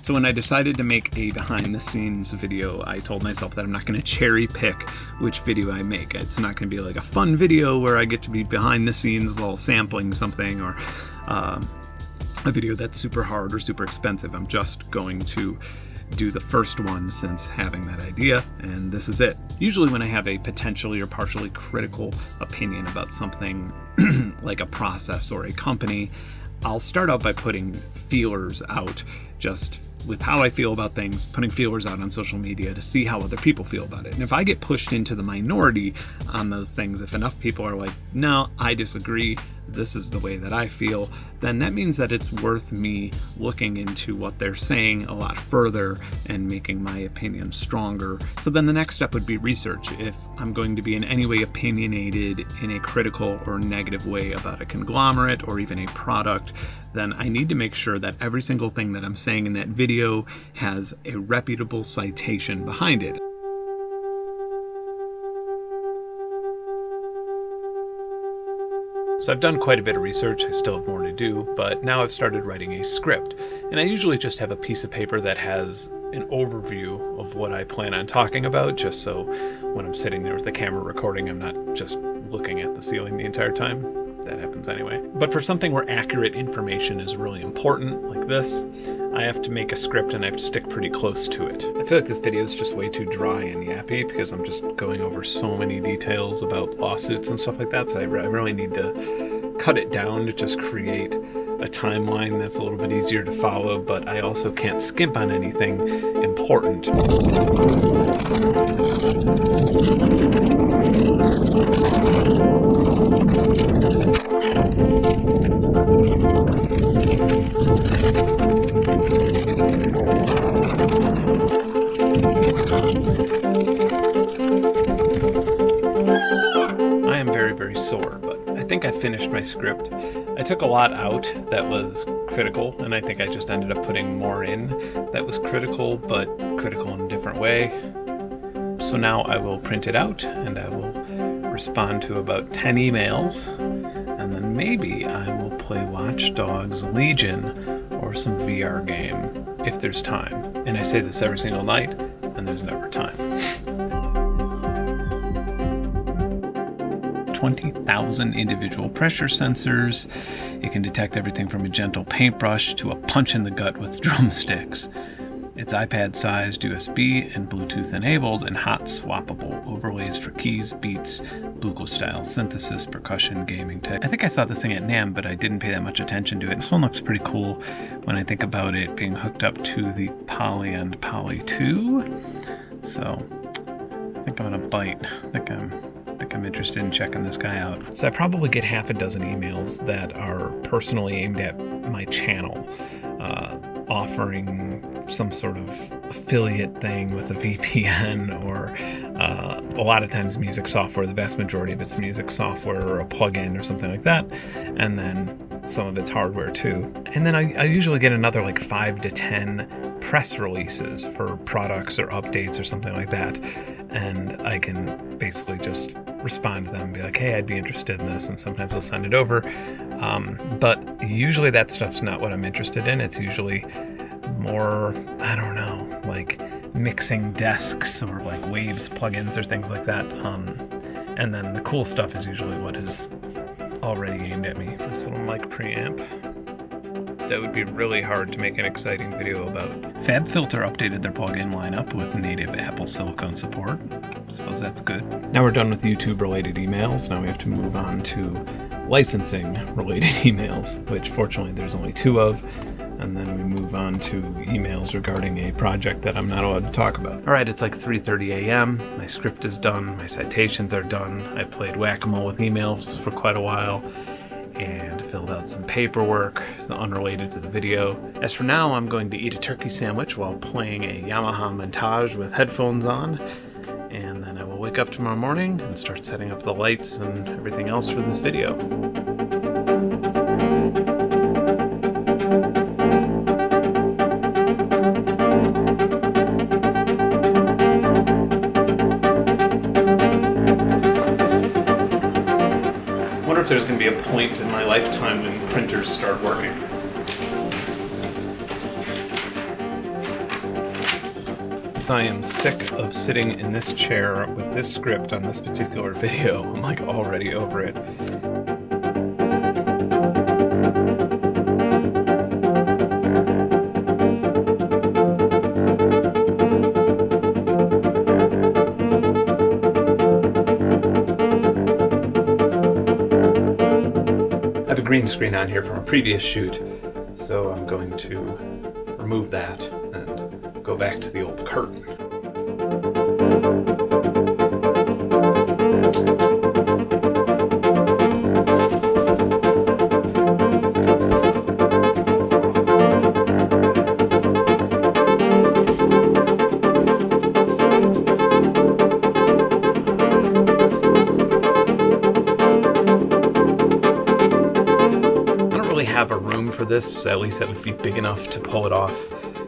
So when I decided to make a behind the scenes video, I told myself that I'm not going to cherry pick which video I make. It's not going to be like a fun video where I get to be behind the scenes while sampling something, or a video that's super hard or super expensive. I'm just going to do the first one since having that idea, and this is it. Usually when I have a potentially or partially critical opinion about something like a process or a company, I'll start out by putting feelers out, just with how I feel about things, putting feelers out on social media to see how other people feel about it. And if I get pushed into the minority on those things, if enough people are like, no, I disagree, this is the way that I feel, then that means that it's worth me looking into what they're saying a lot further and making my opinion stronger. So then the next step would be research. If I'm going to be in any way opinionated in a critical or negative way about a conglomerate or even a product, then I need to make sure that every single thing that I'm saying in that video has a reputable citation behind it. So I've done quite a bit of research, I still have more to do, but now I've started writing a script. And I usually just have a piece of paper that has an overview of what I plan on talking about, just so when I'm sitting there with the camera recording, I'm not just looking at the ceiling the entire time. That happens anyway. But for something where accurate information is really important, like this, I have to make a script and I have to stick pretty close to it. I feel like this video is just way too dry and yappy because I'm just going over so many details about lawsuits and stuff like that, so I really need to cut it down to just create a timeline that's a little bit easier to follow, but I also can't skimp on anything important. I am very, very sore, but I think I finished my script. I took a lot out that was critical, and I think I just ended up putting more in that was critical, but critical in a different way. So now I will print it out, and I will respond to about 10 emails, and then maybe I will play Watch Dogs Legion or some VR game, if there's time. And I say this every single night, and there's never time. 20,000 individual pressure sensors. It can detect everything from a gentle paintbrush to a punch in the gut with drumsticks. It's iPad-sized, USB and Bluetooth enabled, and hot swappable overlays for keys, beats, Bugle-style synthesis, percussion, gaming tech. I think I saw this thing at NAMM, but I didn't pay that much attention to it. This one looks pretty cool when I think about it being hooked up to the Poly and Poly 2. So I think I'm gonna bite. I think I'm interested in checking this guy out. So I probably get half a dozen emails that are personally aimed at my channel, offering some sort of affiliate thing with a VPN, or a lot of times music software. The vast majority of it's music software or a plugin or something like that, and then some of it's hardware too. And then I usually get another like 5 to 10 press releases for products or updates or something like that, and I can basically just respond to them and be like, hey, I'd be interested in this, and sometimes I'll send it over. But usually that stuff's not what I'm interested in. It's usually more, I don't know, like mixing desks or like Waves plugins or things like that. And then the cool stuff is usually what is already aimed at me. This little mic preamp. That would be really hard to make an exciting video about. FabFilter updated their plugin lineup with native Apple Silicon support. Suppose that's good. Now we're done with YouTube related emails. Now we have to move on to licensing related emails, which fortunately there's only 2 of. And then we move on to emails regarding a project that I'm not allowed to talk about. All right, it's like 3:30 a.m. My script is done. My citations are done. I played whack-a-mole with emails for quite a while and filled out some paperwork unrelated to the video. As for now, I'm going to eat a turkey sandwich while playing a Yamaha montage with headphones on, and then I will wake up tomorrow morning and start setting up the lights and everything else for this video. I wonder if there's going to be a point in my lifetime when printers start working. I am sick of sitting in this chair with this script on this particular video. I'm like already over it. I have a green screen on here from a previous shoot, so I'm going to remove that and go back to the old curtain. Have a room for this, at least that would be big enough to pull it off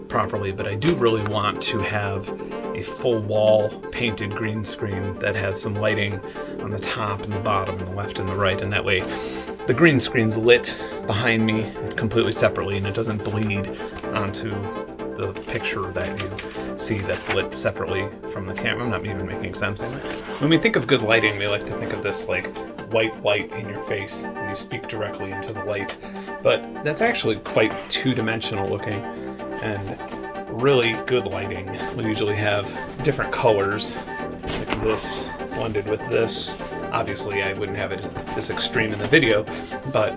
properly, but I do really want to have a full wall painted green screen that has some lighting on the top and the bottom and the left and the right, and that way the green screen's lit behind me completely separately and it doesn't bleed onto the picture that you see that's lit separately from the camera. I'm not even making sense. When we think of good lighting, we like to think of this like white light in your face and you speak directly into the light, but that's actually quite two-dimensional looking, and really good lighting will usually have different colors, like this blended with this. Obviously I wouldn't have it this extreme in the video, but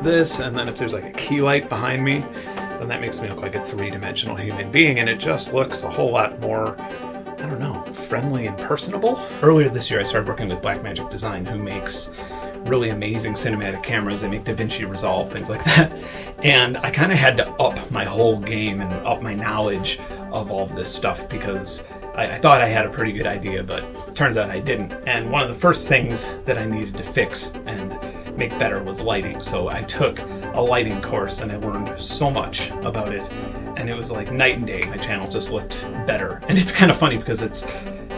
this, and then if there's like a key light behind me, then that makes me look like a three-dimensional human being, and it just looks a whole lot more, I don't know, friendly and personable. Earlier this year I started working with Blackmagic Design, who makes really amazing cinematic cameras. They make DaVinci Resolve, things like that. And I kind of had to up my whole game and up my knowledge of all of this stuff because I thought I had a pretty good idea, but turns out I didn't. And one of the first things that I needed to fix and make better was lighting. So I took a lighting course and I learned so much about it. And it was like night and day. My channel just looked better. And it's kind of funny because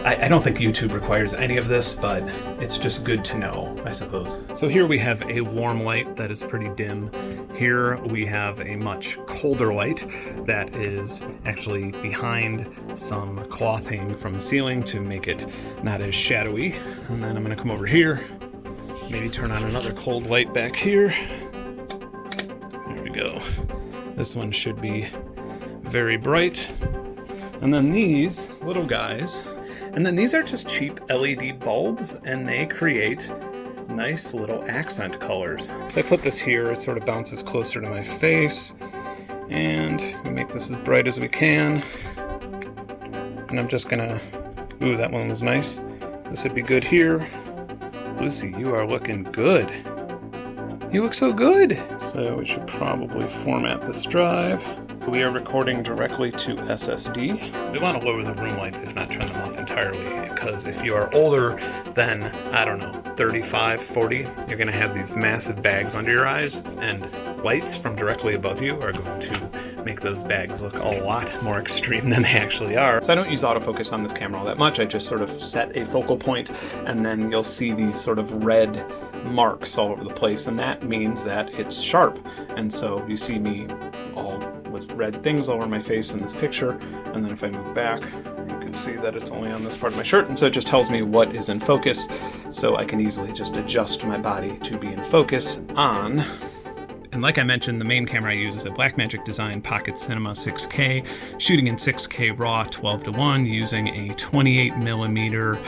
I don't think YouTube requires any of this, but it's just good to know, I suppose. So here we have a warm light that is pretty dim. Here we have a much colder light that is actually behind some clothing from the ceiling to make it not as shadowy. And then I'm gonna come over here, maybe turn on another cold light back here. There we go. This one should be very bright. And then these little guys, and then these are just cheap LED bulbs, and they create nice little accent colors. So I put this here, it sort of bounces closer to my face, and we make this as bright as we can. And I'm just gonna, ooh, that one was nice. This would be good here. Lucy, you are looking good. You look so good. So we should probably format this drive. We are recording directly to SSD. We want to lower the room lights, if not turn them off entirely, because if you are older than, I don't know, 35, 40, you're going to have these massive bags under your eyes, and lights from directly above you are going to make those bags look a lot more extreme than they actually are. So I don't use autofocus on this camera all that much. I just sort of set a focal point, and then you'll see these sort of red marks all over the place, and that means that it's sharp. And so you see me all with red things all over my face in this picture, and then if I move back, you can see that it's only on this part of my shirt, and so it just tells me what is in focus, so I can easily just adjust my body to be in focus on. And like I mentioned, the main camera I use is a Blackmagic Design Pocket Cinema 6K, shooting in 6K RAW 12:1 using a 28mm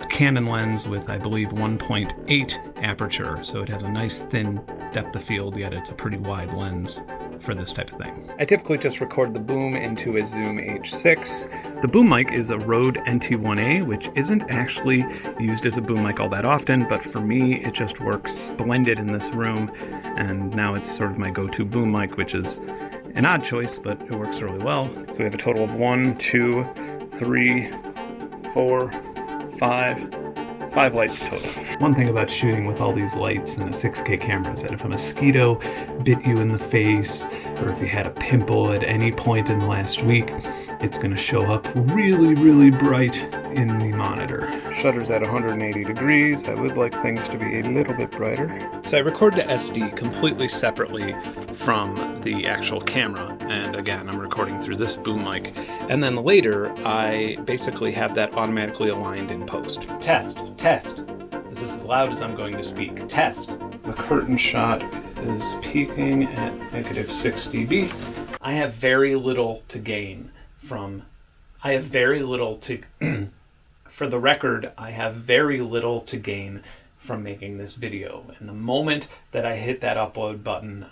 Canon lens with, I believe, 1.8 aperture, so it has a nice thin depth of field, yet it's a pretty wide lens for this type of thing. I typically just record the boom into a Zoom H6. The boom mic is a Rode NT1A, which isn't actually used as a boom mic all that often, but for me it just works splendid in this room, and now it's sort of my go-to boom mic, which is an odd choice, but it works really well. So we have a total of 1, 2, 3, 4, 5 lights total. One thing about shooting with all these lights in a 6K camera is that if a mosquito bit you in the face, or if you had a pimple at any point in the last week, it's going to show up really, really bright in the monitor. Shutter's at 180 degrees. I would like things to be a little bit brighter. So I record to SD completely separately from the actual camera. And again, I'm recording through this boom mic. And then later, I basically have that automatically aligned in post. Test, test. This is as loud as I'm going to speak. Test. The curtain shot is peaking at -6 dB. I have very little to gain from, for the record, I have very little to gain from making this video. And the moment that I hit that upload button,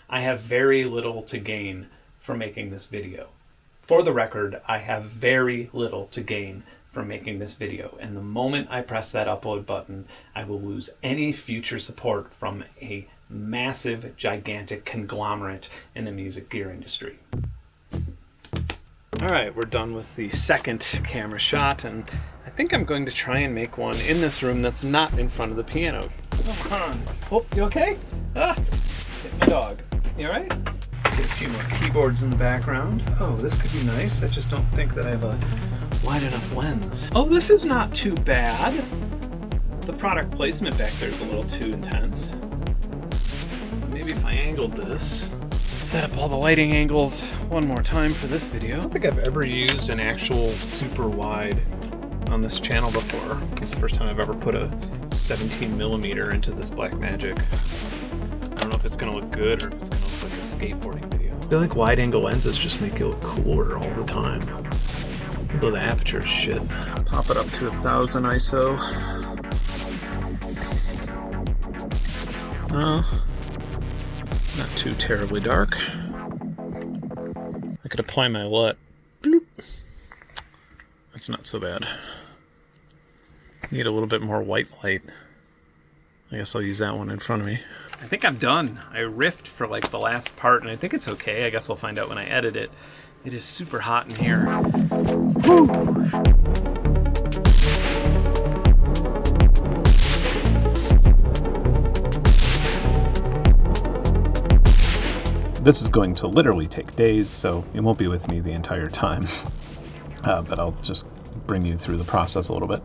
I have very little to gain from making this video. For the record, I have very little to gain from making this video. And the moment I press that upload button, I will lose any future support from a massive, gigantic conglomerate in the music gear industry. All right, we're done with the second camera shot, and I think I'm going to try and make one in this room that's not in front of the piano. Come on. Oh, you okay? Ah, hit my dog. You all right? Get a few more keyboards in the background. Oh, this could be nice. I just don't think that I have a wide enough lens. Oh, this is not too bad. The product placement back there is a little too intense. Maybe if I angled this, set up all the lighting angles one more time for this video. I don't think I've ever used an actual super wide on this channel before. It's the first time I've ever put a 17mm into this Blackmagic. I don't know if it's gonna look good or if it's gonna look like a skateboarding video. I feel like wide angle lenses just make you look cooler all the time. Though the aperture is shit. Pop it up to 1000 ISO. Not too terribly dark. I could apply my LUT. Bloop. That's not so bad. Need a little bit more white light. I guess I'll use that one in front of me. I think I'm done. I riffed for like the last part, and I think it's okay. I guess I'll find out when I edit it. It is super hot in here. Woo! This is going to literally take days, so it won't be with me the entire time. But I'll just bring you through the process a little bit.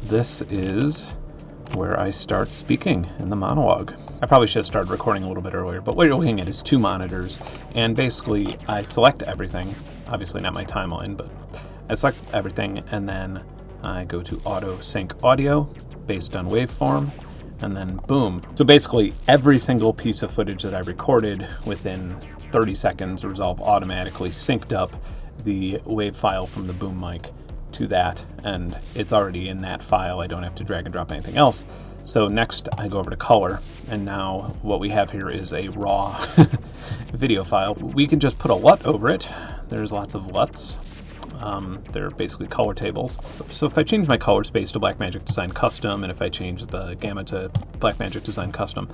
This is where I start speaking in the monologue. I probably should have started recording a little bit earlier, but what you're looking at is two monitors, and basically I select everything, obviously not my timeline, but I select everything, and then I go to auto sync audio based on waveform, and then boom. So basically every single piece of footage that I recorded within 30 seconds resolve automatically synced up the wave file from the boom mic to that, and it's already in that file. I don't have to drag and drop anything else. So next I go over to color, and now what we have here is a raw video file. We can just put a LUT over it. There's lots of LUTs. They're basically color tables. So if I change my color space to Blackmagic Design Custom, and if I change the gamma to Blackmagic Design Custom,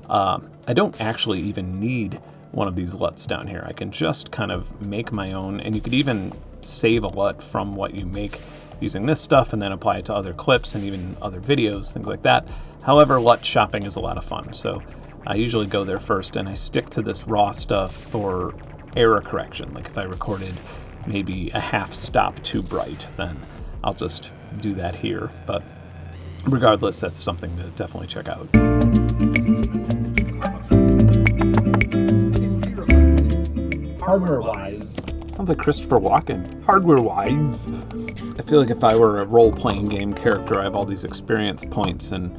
I don't actually even need one of these LUTs down here. I can just kind of make my own, and you could even save a LUT from what you make using this stuff and then apply it to other clips and even other videos, things like that. However, LUT shopping is a lot of fun, so I usually go there first, and I stick to this raw stuff for error correction. Like if I recorded maybe a half stop too bright, then I'll just do that here. But regardless, that's something to definitely check out. Hardware-wise, sounds like Christopher Walken. Hardware-wise, I feel like if I were a role-playing game character, I have all these experience points in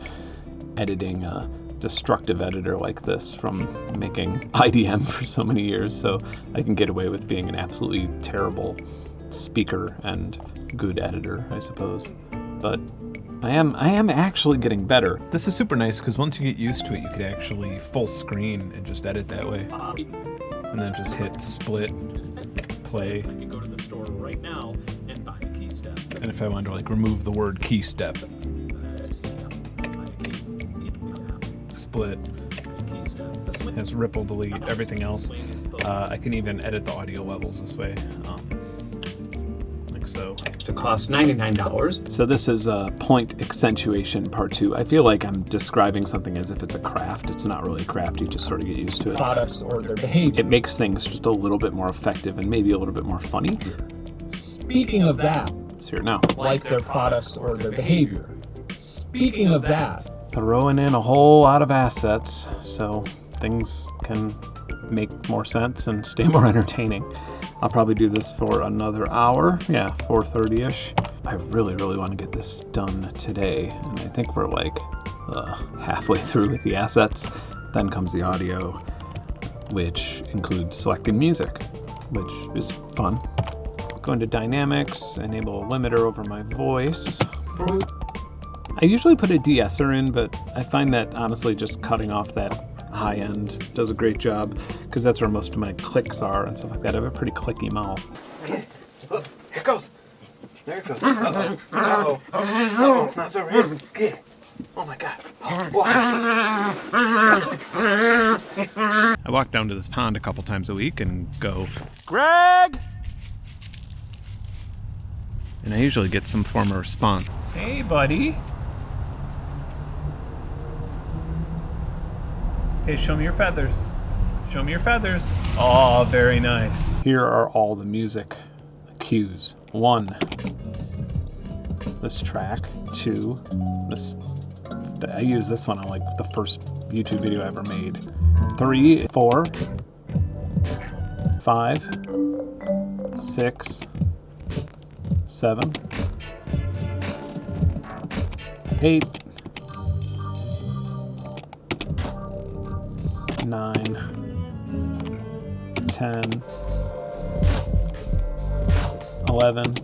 editing a destructive editor like this from making IDM for so many years, so I can get away with being an absolutely terrible speaker and good editor, I suppose. But I am actually getting better. This is super nice because once you get used to it, you could actually full screen and just edit that way. And then just hit split, play. I can go to the store right now and buy a key step. And if I wanted to like remove the word key step, split, has ripple delete, everything else. I can even edit the audio levels this way. Like so to cost $99. So this is point accentuation part 2. I feel like I'm describing something as if it's a craft. It's not really a craft, you just sort of get used to it. Products or their behavior. It makes things just a little bit more effective and maybe a little bit more funny. Speaking of that, It's here now. like their products or their behavior. Speaking of that, Throwing in a whole lot of assets so things can make more sense and stay more entertaining. I'll probably do this for another hour. Yeah, 4:30-ish. I really want to get this done today. And I think we're like halfway through with the assets. Then comes the audio, which includes selecting music, which is fun. Go into dynamics, enable a limiter over my voice. I usually put a de-esser in, but I find that honestly just cutting off that high end does a great job, because that's where most of my clicks are and stuff like that. I have a pretty clicky mouth. Look, here it goes. There it goes. Uh-oh. Uh-oh. Uh-oh. Now it's over here. Get it. Oh my God. I walk down to this pond a couple times a week and go, Greg! And I usually get some form of response. Hey, buddy. Hey, show me your feathers. Show me your feathers. Oh, very nice. Here are all the music cues. 1, this track. 2, this. I use this one on like the first YouTube video I ever made. 3, 4, 5, 6, 7, 8, 9, 10, 11,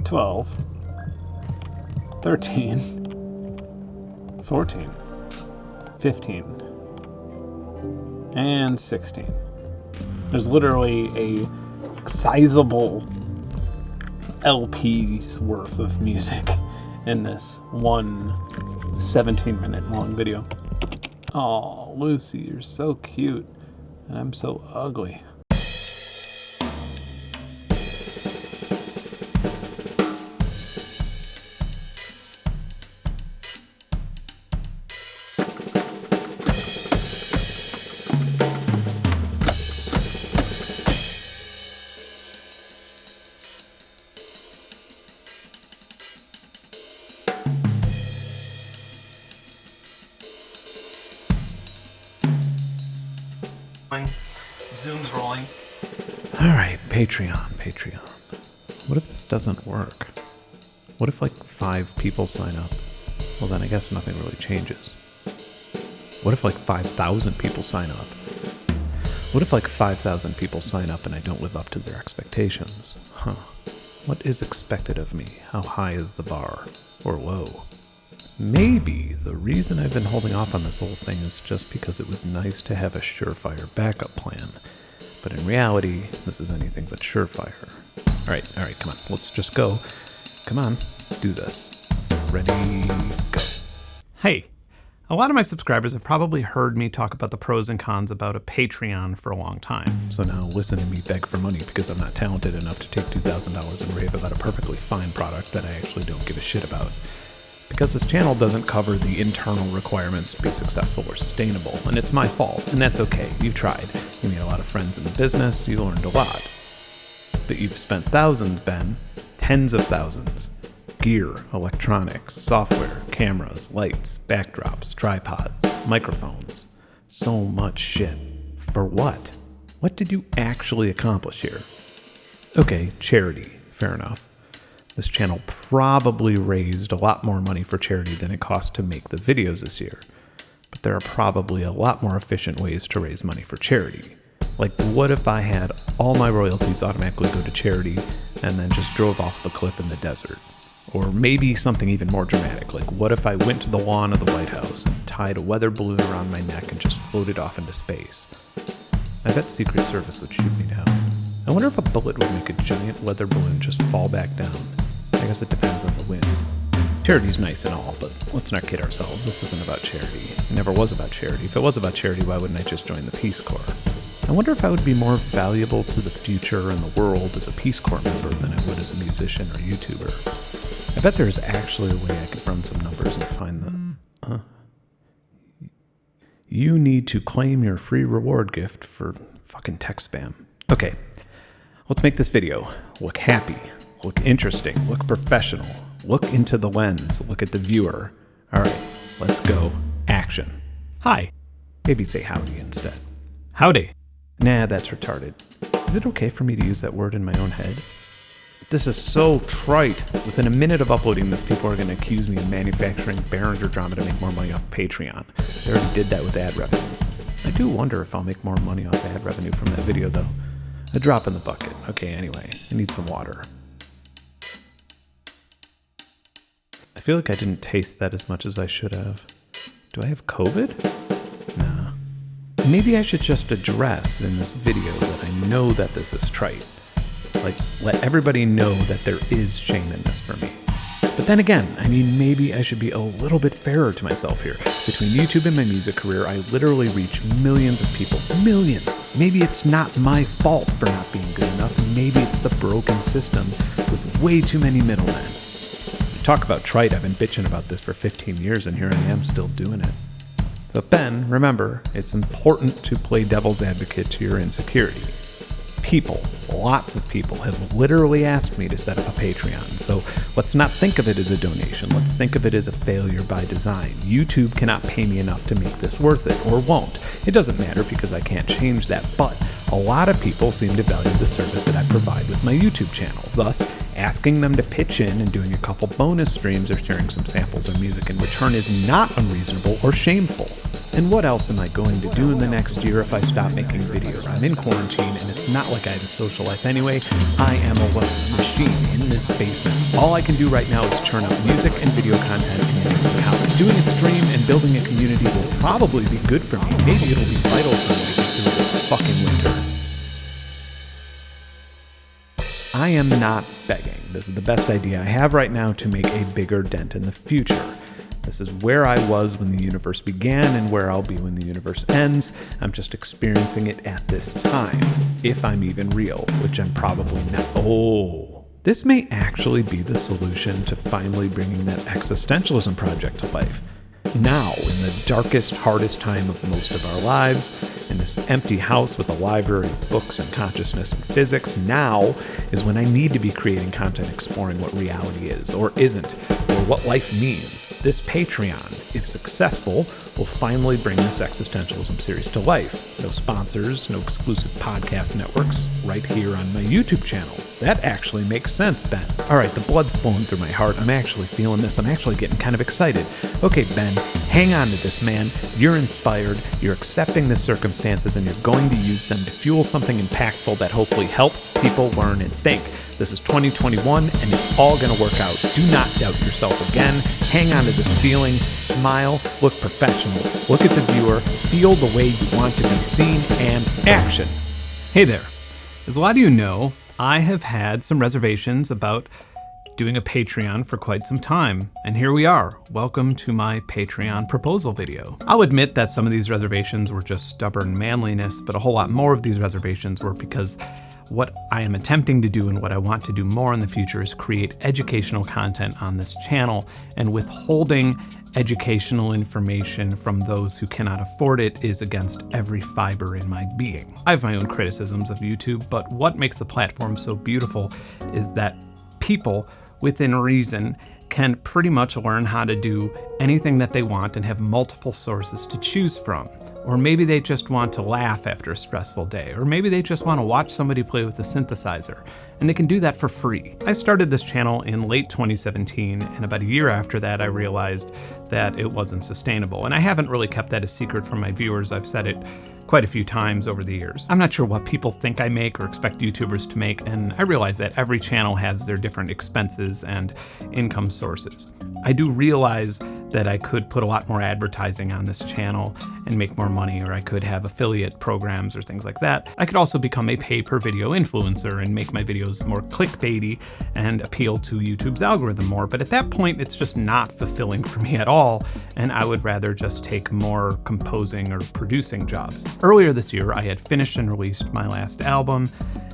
12, 13, 14, 15, and 16. There's literally a sizable LP's worth of music in this one 17-minute long video. Oh, Lucy, you're so cute, and I'm so ugly. Zoom's rolling. All right, Patreon. What if this doesn't work? What if like 5 people sign up? Well, then I guess nothing really changes. What if like 5,000 people sign up? What if like 5,000 people sign up and I don't live up to their expectations? What is expected of me? How high is the bar? Or low? Maybe the reason I've been holding off on this whole thing is just because it was nice to have a surefire backup plan. But in reality, this is anything but surefire. All right, come on, let's just go. Come on, do this. Ready, go. Hey, a lot of my subscribers have probably heard me talk about the pros and cons about a Patreon for a long time. So now listen to me beg for money because I'm not talented enough to take $2,000 and rave about a perfectly fine product that I actually don't give a shit about. Because this channel doesn't cover the internal requirements to be successful or sustainable, and it's my fault, and that's okay. You tried. You made a lot of friends in the business, you learned a lot. But you've spent thousands, Ben. Tens of thousands. Gear, electronics, software, cameras, lights, backdrops, tripods, microphones. So much shit. For what? What did you actually accomplish here? Okay, charity. Fair enough. This channel probably raised a lot more money for charity than it cost to make the videos this year. But there are probably a lot more efficient ways to raise money for charity. Like, what if I had all my royalties automatically go to charity and then just drove off the cliff in the desert? Or maybe something even more dramatic, like what if I went to the lawn of the White House and tied a weather balloon around my neck and just floated off into space? I bet Secret Service would shoot me down. I wonder if a bullet would make a giant weather balloon just fall back down. I guess it depends on the wind. Charity's nice and all, but let's not kid ourselves. This isn't about charity. It never was about charity. If it was about charity, why wouldn't I just join the Peace Corps? I wonder if I would be more valuable to the future and the world as a Peace Corps member than I would as a musician or YouTuber. I bet there's actually a way I could run some numbers and find the... You need to claim your free reward gift for fucking text spam. Okay, let's make this video look happy, look interesting, look professional, look into the lens, look at the viewer. All right, let's go. Action. Hi. Maybe say howdy instead. Howdy. Nah, that's retarded. Is it okay for me to use that word in my own head? This is so trite. Within a minute of uploading this, people are going to accuse me of manufacturing Behringer drama to make more money off Patreon. They already did that with ad revenue. I do wonder if I'll make more money off ad revenue from that video, though. A drop in the bucket. Okay, anyway, I need some water. I feel like I didn't taste that as much as I should have. Do I have COVID? Nah. Maybe I should just address in this video that I know that this is trite. Like, let everybody know that there is shame in this for me. But then again, I mean, maybe I should be a little bit fairer to myself here. Between YouTube and my music career, I literally reach millions of people. Millions! Maybe it's not my fault for not being good enough, and maybe it's the broken system with way too many middlemen. Talk about trite, I've been bitching about this for 15 years, and here I am still doing it. But Ben, remember, it's important to play devil's advocate to your insecurity. People, lots of people, have literally asked me to set up a Patreon, so let's not think of it as a donation. Let's think of it as a failure by design. YouTube cannot pay me enough to make this worth it, or won't. It doesn't matter because I can't change that, but a lot of people seem to value the service that I provide with my YouTube channel. Thus, asking them to pitch in and doing a couple bonus streams or sharing some samples of music in return is not unreasonable or shameful. And what else am I going to do in the next year if I stop making videos? I'm in quarantine, and it's not like I have a social life anyway. I am a machine in this basement. All I can do right now is churn out music and video content in my house. Doing a stream and building a community will probably be good for me. Maybe it'll be vital for me to get through this fucking winter. I am not begging. This is the best idea I have right now to make a bigger dent in the future. This is where I was when the universe began and where I'll be when the universe ends. I'm just experiencing it at this time, if I'm even real, which I'm probably not. Oh, this may actually be the solution to finally bringing that existentialism project to life. Now, in the darkest, hardest time of most of our lives, in this empty house with a library of books and consciousness and physics, now is when I need to be creating content exploring what reality is or isn't, or what life means. This Patreon, if successful, will finally bring this existentialism series to life. No sponsors, no exclusive podcast networks, right here on my YouTube channel. That actually makes sense, Ben. All right, the blood's flowing through my heart. I'm actually feeling this. I'm actually getting kind of excited. Okay, Ben, hang on to this, man. You're inspired, you're accepting the circumstances, and you're going to use them to fuel something impactful that hopefully helps people learn and think. This is 2021, and it's all going to work out. Do not doubt yourself again. Hang on to this feeling. Smile. Look professional. Look at the viewer. Feel the way you want to be seen, and action. Hey there. As a lot of you know, I have had some reservations about doing a Patreon for quite some time, and here we are. Welcome to my Patreon proposal video. I'll admit that some of these reservations were just stubborn manliness, but a whole lot more of these reservations were because what I am attempting to do and what I want to do more in the future is create educational content on this channel, and withholding educational information from those who cannot afford it is against every fiber in my being. I have my own criticisms of YouTube, but what makes the platform so beautiful is that people within reason can pretty much learn how to do anything that they want and have multiple sources to choose from. Or maybe they just want to laugh after a stressful day, or maybe they just want to watch somebody play with a synthesizer, and they can do that for free. I started this channel in late 2017, and about a year after that I realized that it wasn't sustainable, and I haven't really kept that a secret from my viewers. I've said it quite a few times over the years. I'm not sure what people think I make or expect YouTubers to make, and I realize that every channel has their different expenses and income sources. I do realize that I could put a lot more advertising on this channel and make more money, or I could have affiliate programs or things like that. I could also become a pay-per-video influencer and make my videos more clickbaity and appeal to YouTube's algorithm more, but at that point it's just not fulfilling for me at all. all, and I would rather just take more composing or producing jobs. Earlier this year, I had finished and released my last album,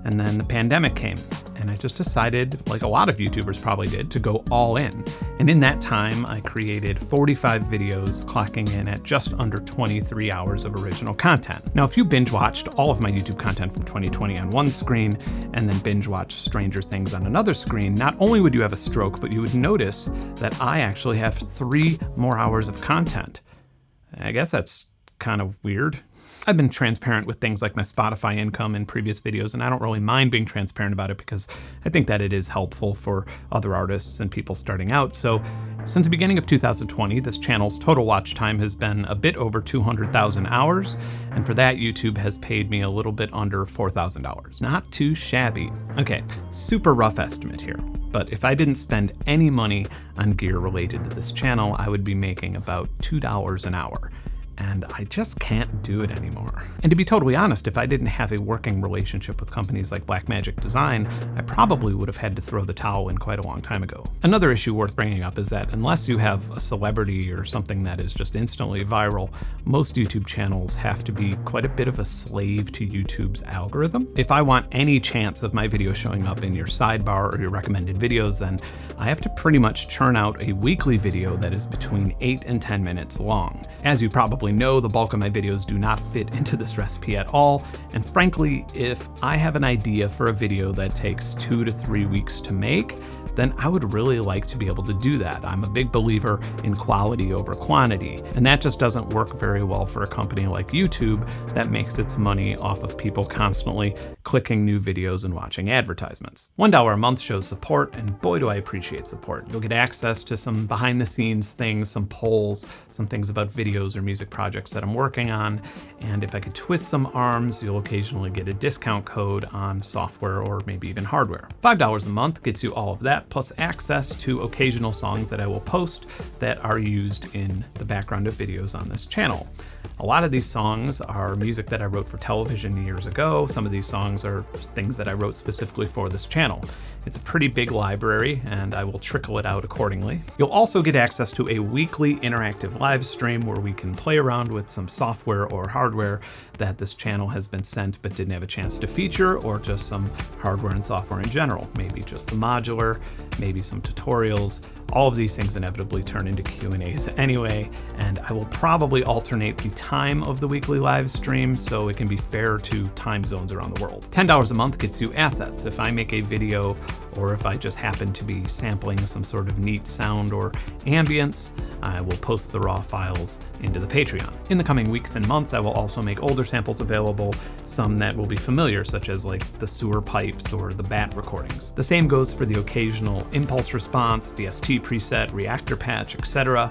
and then the pandemic came, and I just decided, like a lot of YouTubers probably did, to go all in. And in that time, I created 45 videos, clocking in at just under 23 hours of original content. Now, if you binge watched all of my YouTube content from 2020 on one screen, and then binge watched Stranger Things on another screen, not only would you have a stroke, but you would notice that I actually have 3 more hours of content. I guess that's kind of weird. I've been transparent with things like my Spotify income in previous videos, and I don't really mind being transparent about it because I think that it is helpful for other artists and people starting out. So since the beginning of 2020, this channel's total watch time has been a bit over 200,000 hours, and for that, YouTube has paid me a little bit under $4,000. Not too shabby. Okay, super rough estimate here, but if I didn't spend any money on gear related to this channel, I would be making about $2 an hour. And I just can't do it anymore. And to be totally honest, if I didn't have a working relationship with companies like Blackmagic Design, I probably would have had to throw the towel in quite a long time ago. Another issue worth bringing up is that unless you have a celebrity or something that is just instantly viral, most YouTube channels have to be quite a bit of a slave to YouTube's algorithm. If I want any chance of my video showing up in your sidebar or your recommended videos, then I have to pretty much churn out a weekly video that is between 8 and 10 minutes long. As you probably know, the bulk of my videos do not fit into this recipe at all, and frankly, if I have an idea for a video that takes 2 to 3 weeks to make, then I would really like to be able to do that. I'm a big believer in quality over quantity, and that just doesn't work very well for a company like YouTube that makes its money off of people constantly clicking new videos and watching advertisements. $1 a month shows support, and boy do I appreciate support. You'll get access to some behind the scenes things, some polls, some things about videos or music projects that I'm working on, and if I could twist some arms, you'll occasionally get a discount code on software or maybe even hardware. $5 a month gets you all of that, plus access to occasional songs that I will post that are used in the background of videos on this channel. A lot of these songs are music that I wrote for television years ago. Some of these songs are things that I wrote specifically for this channel. It's a pretty big library, and I will trickle it out accordingly. You'll also get access to a weekly interactive live stream where we can play around with some software or hardware that this channel has been sent but didn't have a chance to feature, or just some hardware and software in general. Maybe just the modular, maybe some tutorials. All of these things inevitably turn into Q&As anyway, and I will probably alternate the time of the weekly live stream so it can be fair to time zones around the world. $10 a month gets you assets. If I make a video, or if I just happen to be sampling some sort of neat sound or ambience, I will post the raw files into the Patreon. In the coming weeks and months, I will also make older samples available, some that will be familiar, such as like the sewer pipes or the bat recordings. The same goes for the occasional impulse response, VST preset, reactor patch, etc.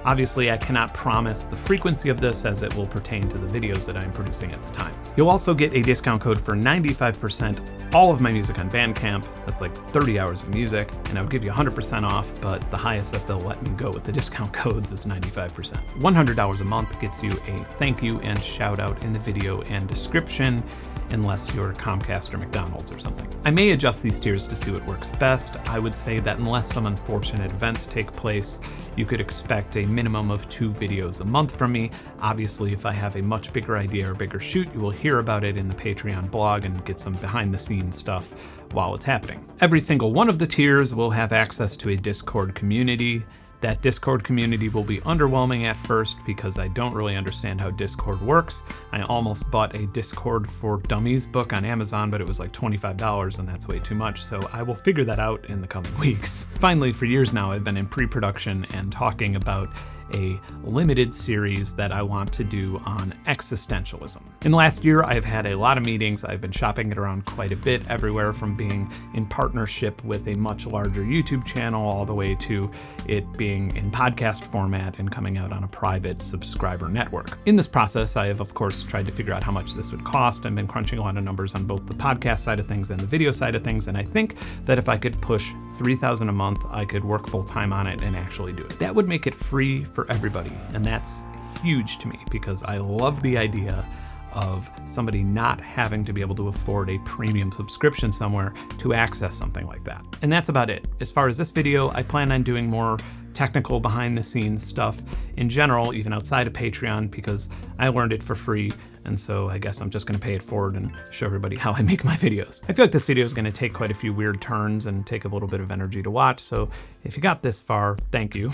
Obviously, I cannot promise the frequency of this as it will pertain to the videos that I'm producing at the time. You'll also get a discount code for 95% all of my music on Bandcamp. That's like 30 hours of music, and I would give you 100% off, but the highest that they'll let me go with the discount codes is 95%. $100 a month gets you a thank you and shout out in the video and description, unless you're Comcast or McDonald's or something. I may adjust these tiers to see what works best. I would say that unless some unfortunate events take place, you could expect a minimum of 2 videos a month from me. Obviously, if I have a much bigger idea or bigger shoot, you will hear about it in the Patreon blog and get some behind the scenes stuff while it's happening. Every single one of the tiers will have access to a Discord community. That Discord community will be underwhelming at first because I don't really understand how Discord works. I almost bought a Discord for Dummies book on Amazon, but it was like $25 and that's way too much, so I will figure that out in the coming weeks. Finally, for years now, I've been in pre-production and talking about a limited series that I want to do on existentialism. In the last year, I've had a lot of meetings. I've been shopping it around quite a bit, everywhere from being in partnership with a much larger YouTube channel all the way to it being in podcast format and coming out on a private subscriber network. In this process, I have, of course, tried to figure out how much this would cost. I've been crunching a lot of numbers on both the podcast side of things and the video side of things, and I think that if I could push $3,000 a month, I could work full time on it and actually do it. That would make it free for everybody, and that's huge to me because I love the idea of somebody not having to be able to afford a premium subscription somewhere to access something like that. And that's about it. As far as this video, I plan on doing more technical behind the scenes stuff in general, even outside of Patreon, because I learned it for free. And so I guess I'm just gonna pay it forward and show everybody how I make my videos. I feel like this video is gonna take quite a few weird turns and take a little bit of energy to watch. So if you got this far, thank you.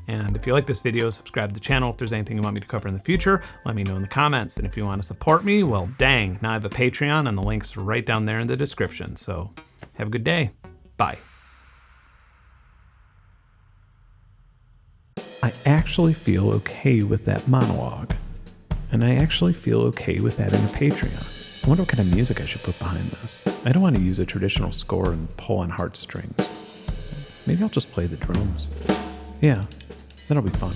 And if you like this video, subscribe to the channel. If there's anything you want me to cover in the future, let me know in the comments. And if you want to support me, well, dang, now I have a Patreon and the links are right down there in the description. So have a good day. Bye. I actually feel okay with that monologue. And I actually feel okay with adding a Patreon. I wonder what kind of music I should put behind this. I don't want to use a traditional score and pull on heartstrings. Maybe I'll just play the drums. Yeah, that'll be fun.